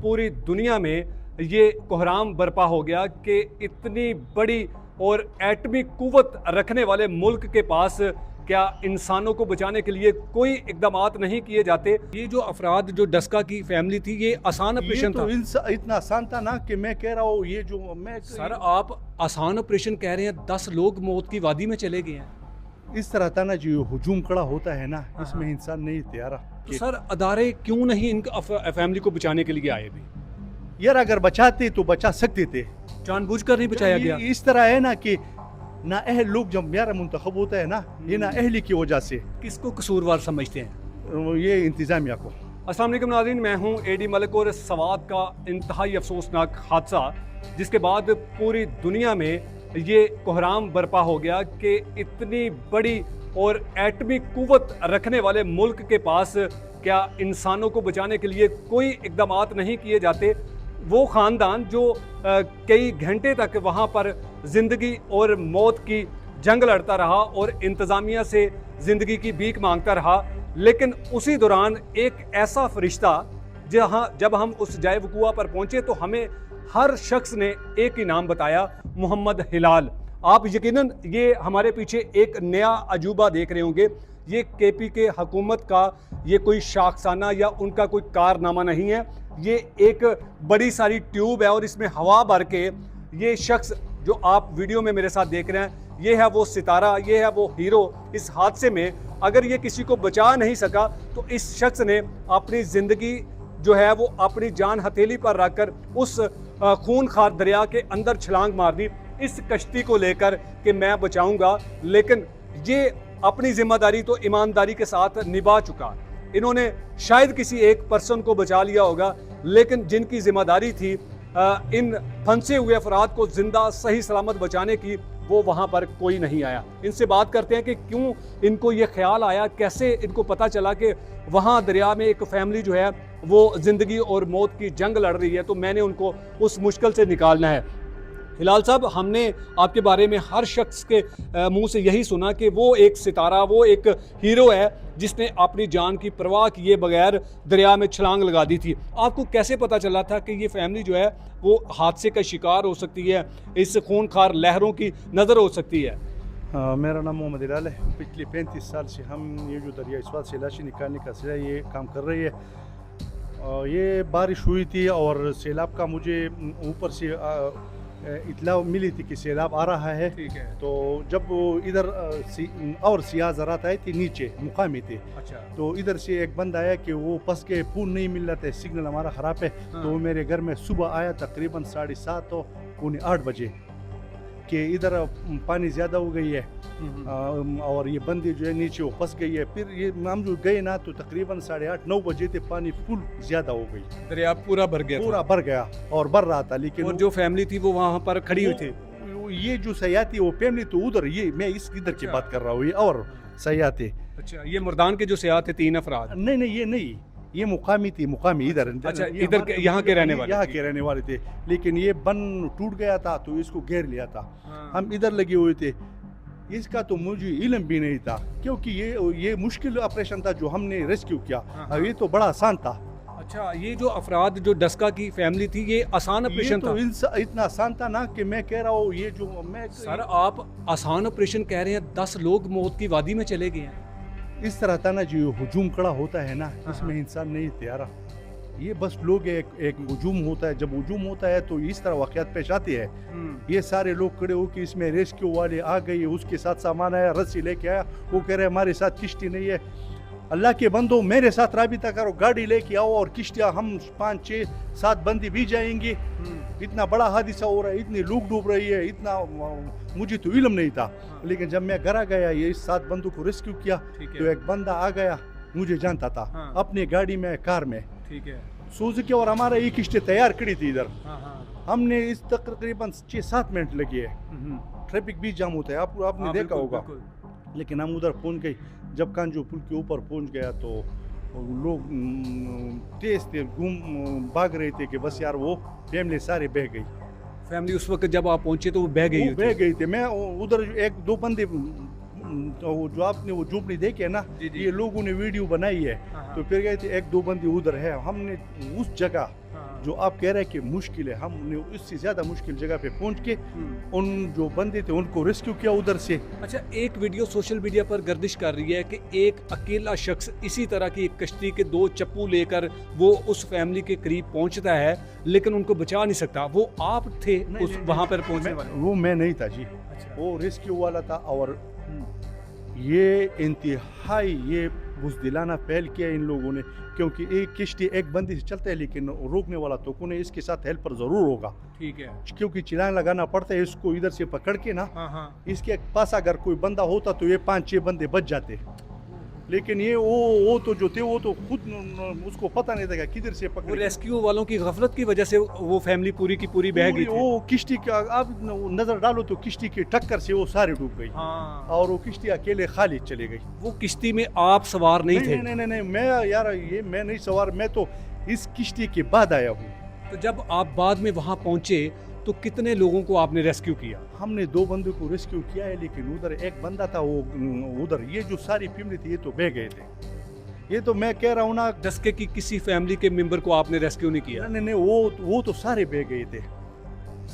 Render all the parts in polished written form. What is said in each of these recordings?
पूरी दुनिया में ये कोहराम बर्पा हो गया कि इतनी बड़ी और एटमी कुव्वत रखने वाले मुल्क के पास क्या इंसानों को बचाने के लिए कोई इकदामात नहीं किए जाते। ये जो अफराद जो डस्का की फैमिली थी, ये आसान ऑपरेशन था। इतना आसान था ना कि मैं कह रहा हूँ ये जो मैं सर आप आसान ऑपरेशन कह रहे हैं, 10 लोग मौत की वादी में चले गए हैं। इस तरह था ना जो हुजूम खड़ा होता है ना, इसमें इंसान नहीं तैयार। तो सर अदारे क्यों नहीं इन फैमिली को बचाने के लिए आए भी? यार अगर बचाते तो बचा सकते थे, जानबूझकर नहीं बचाया गया। इस तरह है ना कि ना अहल लोग जब यार मुंतखब होता है ना, ये ना अहली की वजह से। किसको कसूरवार समझते हैं? ये इंतजामिया को। अस्सलाम वालेकुम नाज़रीन, मैं हूं एडी मलिक और सवात का इंतहाई अफसोसनाक हादसा जिसके बाद पूरी दुनिया में ये कोहराम बर्पा हो गया कि इतनी बड़ी और एटमी कुव्वत रखने वाले मुल्क के पास क्या इंसानों को बचाने के लिए कोई इकदामात नहीं किए जाते। वो ख़ानदान जो कई घंटे तक वहाँ पर ज़िंदगी और मौत की जंग लड़ता रहा और इंतज़ामिया से ज़िंदगी की भीख मांगता रहा, लेकिन उसी दौरान एक ऐसा फरिश्ता जब हम उस जाए वक़ूआ पर पहुँचे तो हमें हर शख्स ने एक ही नाम बताया, मोहम्मद हिलाल। आप यकीनन ये हमारे पीछे एक नया अजूबा देख रहे होंगे। ये केपी के हुकूमत का ये कोई शाखसाना या उनका कोई कारनामा नहीं है, ये एक बड़ी सारी ट्यूब है और इसमें हवा भर के ये शख्स जो आप वीडियो में मेरे साथ देख रहे हैं, ये है वो सितारा, ये है वो हीरो। इस हादसे में अगर ये किसी को बचा नहीं सका तो इस शख्स ने अपनी ज़िंदगी जो है वो अपनी जान हथेली पर रखकर उस खूनखार दरिया के अंदर छलांग मार दी इस कश्ती को लेकर कि मैं बचाऊंगा। लेकिन ये अपनी जिम्मेदारी तो ईमानदारी के साथ निभा चुका। इन्होंने शायद किसी एक पर्सन को बचा लिया होगा, लेकिन जिनकी जिम्मेदारी थी इन फंसे हुए अफराद को जिंदा सही सलामत बचाने की, वो वहाँ पर कोई नहीं आया। इनसे बात करते हैं कि क्यों इनको ये ख्याल आया, कैसे इनको पता चला कि वहाँ दरिया में एक फैमिली जो है वो ज़िंदगी और मौत की जंग लड़ रही है, तो मैंने उनको उस मुश्किल से निकालना है। हिलाल साहब, हमने आपके बारे में हर शख्स के मुंह से यही सुना कि वो एक सितारा, वो एक हीरो है जिसने अपनी जान की परवाह किए बगैर दरिया में छलांग लगा दी थी। आपको कैसे पता चला था कि ये फैमिली जो है वो हादसे का शिकार हो सकती है, इस खूनखार लहरों की नज़र हो सकती है? मेरा नाम मोहम्मद हिलाल है। पिछले 35 साल से हम ये जो दरिया इस बात से लाशें निकालने का सिलसिला ये काम कर रही है। ये बारिश हुई थी और सैलाब का मुझे ऊपर से इतला मिली थी कि सैलाब आ रहा है। ठीक है। तो जब इधर और सियाह ज़रात आए थे नीचे मुकामी थे। अच्छा। तो इधर से एक बंद आया कि वो फंस के पुल नहीं मिल रहा था, सिग्नल हमारा ख़राब है। तो वो मेरे घर में सुबह आया तकरीबन 7:30 तो 7:45 बजे कि इधर पानी ज़्यादा हो गई है और ये बंदी जो है नीचे वो फंस गई है। फिर ये हम जो गए ना तो तकरीबन 8:30-9 बजे थे, पानी फुल ज़्यादा हो गई, दरिया पूरा भर गया, पूरा भर गया और भर रहा था। लेकिन और जो फैमिली थी वो वहाँ पर खड़ी हुई थी। ये जो सयाह थी वो फैमिली तो उधर, ये मैं इस इधर की बात कर रहा हूँ, ये और सयाह थे। अच्छा, ये मुर्दान के जो सयाह थे 3 अफराद? नहीं ये नहीं, ये मुकामी थी, मुकामी इधर। अच्छा, इधर यहाँ के रहने वाले? यहाँ के रहने वाले थे, लेकिन ये बन टूट गया था तो इसको घेर लिया था। हम इधर लगे हुए थे। इसका तो मुझे इल्म भी नहीं था क्योंकि ये मुश्किल ऑपरेशन था जो हमने रेस्क्यू किया। ये तो बड़ा आसान था। अच्छा, ये जो अफराद जो डस्का की फैमिली थी, ये आसान ऑपरेशन था? इतना आसान था ना कि मैं कह रहा हूँ ये जो मैं सर आप आसान ऑपरेशन कह रहे हैं, 10 लोग मौत की वादी में चले गए हैं। इस तरह था ना जो हुजूम खड़ा होता है ना, इसमें इंसान नहीं तैयार। ये बस लोग एक हुजूम होता है, जब हुजूम होता है तो इस तरह वाक़यात पेश आते हैं। ये सारे लोग खड़े हो कि इसमें रेस्क्यू वाले आ गए, उसके साथ सामान आया, रस्सी लेके आया, वो कह रहे हमारे साथ किश्ती नहीं है। अल्लाह के बंदो, मेरे साथ राबिता करो, गाड़ी लेके आओ और किश्तियाँ हम 5, 6, 7 बंदी भी जाएंगे। इतना बड़ा हादसा हो रहा है, इतनी लोग डूब रही है, इतना मुझे तो इल्म नहीं था। लेकिन जब मैं घर आ गया, ये इस 7 बंदों को रेस्क्यू किया तो एक बंदा आ गया, मुझे जानता था, अपनी गाड़ी में, कार में। ठीक है। सुजुकी और हमारा एक किश्ती तैयार करी थी इधर। हमने इस तकरीबन 6-7 मिनट लगे है। ट्रैफिक भी जाम होता है, आपने देखा होगा। लेकिन हम उधर पहुंच गए। जब कांजो पुल के ऊपर पहुंच गया तो लोग तेज थे, भाग रहे थे कि बस यार वो फैमिली सारे बह गई। फैमिली उस वक्त जब आप पहुंचे तो वो बह गई थी। मैं उधर 1-2 बंदे जो आपने वो झोपड़ी देखी है ना, ये लोगों ने वीडियो बनाई है, तो फिर गए थे 1-2 बंदी उधर है। हमने उस जगह जो आप कह रहे हैं कि मुश्किल है, हमने उससे ज़्यादा मुश्किल जगह पे पहुंच के उन जो बंदे थे उनको रेस्क्यू किया उधर से। अच्छा, एक वीडियो सोशल मीडिया पर गर्दिश कर रही है कि एक अकेला शख्स इसी तरह की एक कश्ती के 2 चप्पू लेकर वो उस फैमिली के करीब पहुंचता है लेकिन उनको बचा नहीं सकता। वो आप थे उस वहां पर पहुंचने वाले? वो मैं नहीं था जी, अच्छा। वो रेस्क्यू वाला था। और ये इंतहाई ये बुज़दिलाना पहल किया इन लोगों ने, क्योंकि एक किश्ती एक बंदी से चलता है लेकिन रोकने वाला तो कौन है, इसके साथ हेल्पर ज़रूर होगा। ठीक है। क्योंकि चिल्लाने लगाना पड़ता है इसको इधर से पकड़ के ना। हाँ। इसके पास अगर कोई बंदा होता तो ये 5-6 बंदे बच जाते, लेकिन ये वो तो जो थे वो तो खुद उसको पता नहीं था कि किधर से वो पकड़। रेस्क्यू वालों की गफलत की वजह से वो फैमिली पूरी की पूरी बह गई थी। वो किश्ती का आप नजर डालो तो किश्ती की टक्कर से वो सारे डूब गई। हाँ। और वो किश्ती अकेले खाली चली गई। वो किश्ती में आप सवार नहीं थे? नहीं, मैं यार ये मैं नहीं सवार, मैं तो इस किश्ती के बाद आया हूँ। तो जब आप बाद में वहां पहुंचे तो कितने लोगों को आपने रेस्क्यू किया? हमने 2 बंदों को रेस्क्यू किया है, लेकिन उधर एक बंदा था वो उधर, ये जो सारी फैमिली थी ये तो बह गए थे। ये तो मैं कह रहा हूँ ना, दसके की किसी फैमिली के मेंबर को आपने रेस्क्यू नहीं किया? नहीं, वो तो सारे बह गए थे,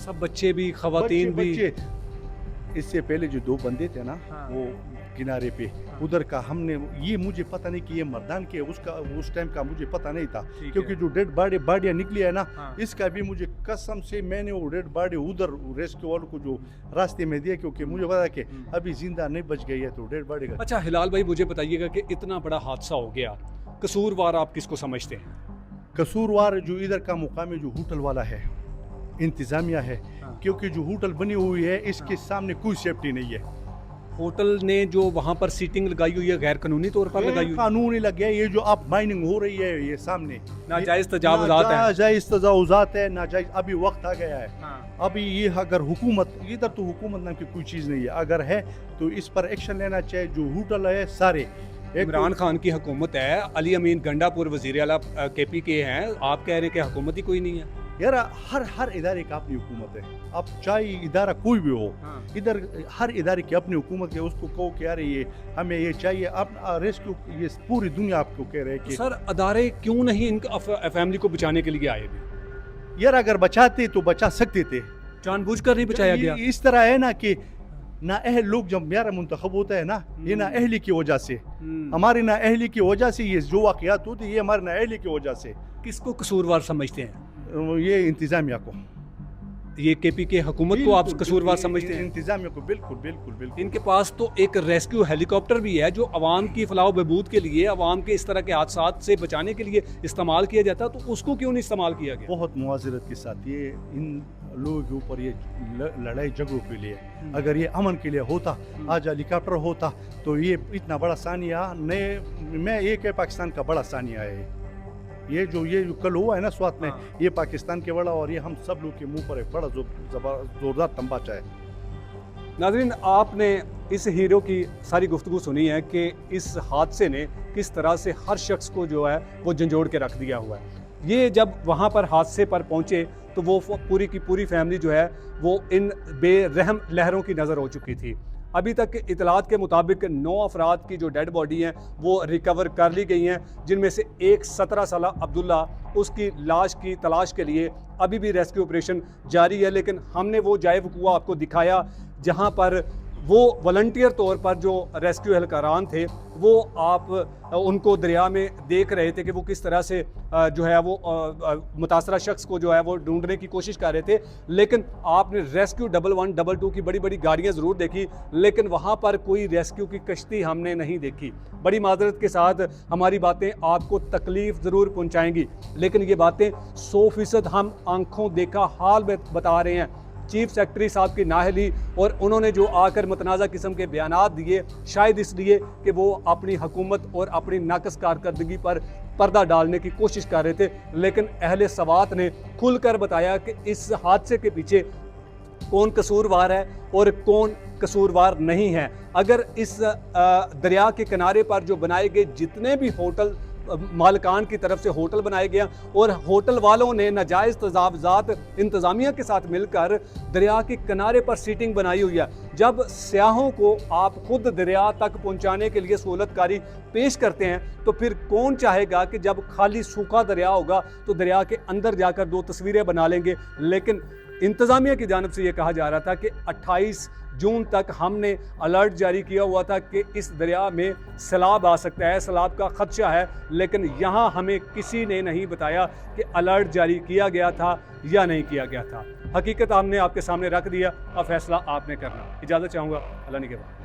सब बच्चे भी, खवातीन भी? बच्चे। इससे पहले जो 2 बंदे थे ना, हाँ। वो किनारे पे उधर का, हमने ये मुझे पता नहीं कि ये मर्दान के उसका उस टाइम का मुझे पता नहीं था, क्योंकि जो डेड बाडियाँ निकली है ना, हाँ। इसका भी मुझे कसम से मैंने वो डेड बाडी उधर रेस्क्यू वालों को जो रास्ते में दिया, क्योंकि मुझे पता कि अभी जिंदा नहीं बच गई है तो डेड बाडी का। अच्छा हिलाल भाई, मुझे बताइएगा कि इतना बड़ा हादसा हो गया, कसूरवार आप किसको समझते हैं? कसूरवार जो इधर का मुकामी जो होटल वाला है, इंतजामिया है। हाँ। क्योंकि जो होटल बनी हुई है इसके सामने कोई सेफ्टी नहीं है। होटल ने जो वहां पर सीटिंग लगाई हुई है गैर कानूनी तौर पर लगाई हुई है? कानूनी लग गया। ये जो आप माइनिंग हो रही है ये सामने नाजायज तजावुजात है। नाजायज तजावुजात है, नाजायज। अभी वक्त आ गया है। हाँ। अभी ये अगर हुकूमत, इधर तो हुकूमत नाम की कोई चीज़ नहीं है, अगर है तो इस पर एक्शन लेना चाहिए। जो होटल है सारे, इमरान खान की हुकूमत है, अली अमीन गंडापुर वजीर आला केपी के हैं, आप कह रहे हैं कि हुकूमत ही कोई नहीं है? यार हर इदारे का अपनी हुकूमत है। अब चाहे इदारा कोई भी हो, हाँ। इधर हर इदारे की अपनी हुकूमत है। उसको कहो कि यार ये हमें ये चाहिए, आप रेस्क्यू, ये पूरी दुनिया आपको कह रहे हैं कि सर अदारे क्यों नहीं इन फैमिली को बचाने के लिए आए थे? यार अगर बचाते तो बचा सकते थे, जानबूझकर नहीं बचाया गया? इस तरह है ना कि ना अहल लोग जब यार मुंतखब होता है ना, ये ना अहली की वजह से, हमारी ना अहली की वजह से ये जो वाक़यात होती है, ये हमारे ना अहली की वजह से। किसको कसूरवार समझते हैं? ये इंतजामिया को, ये केपी के हुकूमत को आप कसूरवार समझते हैं? इंतजामिया को, बिल्कुल। इनके पास तो एक रेस्क्यू हेलीकॉप्टर भी है जो अवाम की फलाह बहबूद के लिए, अवाम के इस तरह के हादसात से बचाने के लिए इस्तेमाल किया जाता, तो उसको क्यों नहीं इस्तेमाल किया गया? बहुत मुआज़रत के साथ ये इन लोगों के ऊपर ये लड़ाई झगड़ों के लिए, अगर ये अमन के लिए होता, आज हेलीकॉप्टर होता तो ये इतना बड़ा सानिया नहीं, मैं ये कह पाकिस्तान का बड़ा सानिया है। ये जो कल हुआ है ना स्वात में, ये पाकिस्तान के बड़ा, और ये हम सब लोग के मुंह पर एक बड़ा जोरदार तंबाचा है। नाज़रीन, आपने इस हीरो की सारी गुफ्तगू सुनी है कि इस हादसे ने किस तरह से हर शख्स को जो है वो झंझोड़ के रख दिया हुआ है। ये जब वहाँ पर हादसे पर पहुँचे तो वो पूरी की पूरी फैमिली जो है वो इन बेरहम लहरों की नज़र हो चुकी थी। अभी तक इतलात के मुताबिक 9 अफराद की जो डेड बॉडी हैं वो रिकवर कर ली गई हैं, जिनमें से एक 17 साला अब्दुल्ला, उसकी लाश की तलाश के लिए अभी भी रेस्क्यू ऑपरेशन जारी है। लेकिन हमने वो जाए वकूआ आपको दिखाया जहां पर वो वॉलंटियर तौर पर जो रेस्क्यू एहलकारान थे वो आप उनको दरिया में देख रहे थे कि वो किस तरह से जो है वो मुतासरा शख्स को जो है वो ढूंढने की कोशिश कर रहे थे। लेकिन आपने रेस्क्यू 11, 22 की बड़ी बड़ी गाड़ियां ज़रूर देखी, लेकिन वहाँ पर कोई रेस्क्यू की कश्ती हमने नहीं देखी। बड़ी माजरत के साथ हमारी बातें आपको तकलीफ़ ज़रूर पहुँचाएंगी, लेकिन ये बातें 100% हम आंखों देखा हाल में बता रहे हैं। चीफ सेक्रेटरी साहब की नाअहली और उन्होंने जो आकर मतनाज़ा किस्म के बयानात दिए, शायद इसलिए कि वो अपनी हुकूमत और अपनी नाकस कारकर्दगी पर पर्दा डालने की कोशिश कर रहे थे। लेकिन अहले सवात ने खुलकर बताया कि इस हादसे के पीछे कौन कसूरवार है और कौन कसूरवार नहीं है। अगर इस दरिया के किनारे पर जो बनाए गए जितने भी होटल मालिकान की तरफ से होटल बनाए गए और होटल वालों ने नाजायज़ तजावज़ात इंतज़ामिया के साथ मिलकर दरिया के किनारे पर सीटिंग बनाई हुई है। जब सयाहों को आप खुद दरिया तक पहुंचाने के लिए सहूलतकारी पेश करते हैं तो फिर कौन चाहेगा कि जब खाली सूखा दरिया होगा तो दरिया के अंदर जाकर दो तस्वीरें बना लेंगे। लेकिन इंतज़ामिया की जानिब से ये कहा जा रहा था कि 28 जून तक हमने अलर्ट जारी किया हुआ था कि इस दरिया में सैलाब आ सकता है, सैलाब का खदशा है, लेकिन यहाँ हमें किसी ने नहीं बताया कि अलर्ट जारी किया गया था या नहीं किया गया था। हकीकत हमने आपके सामने रख दिया, अब फैसला आपने करना। इजाज़त चाहूँगा, अल्लाह निगहबान।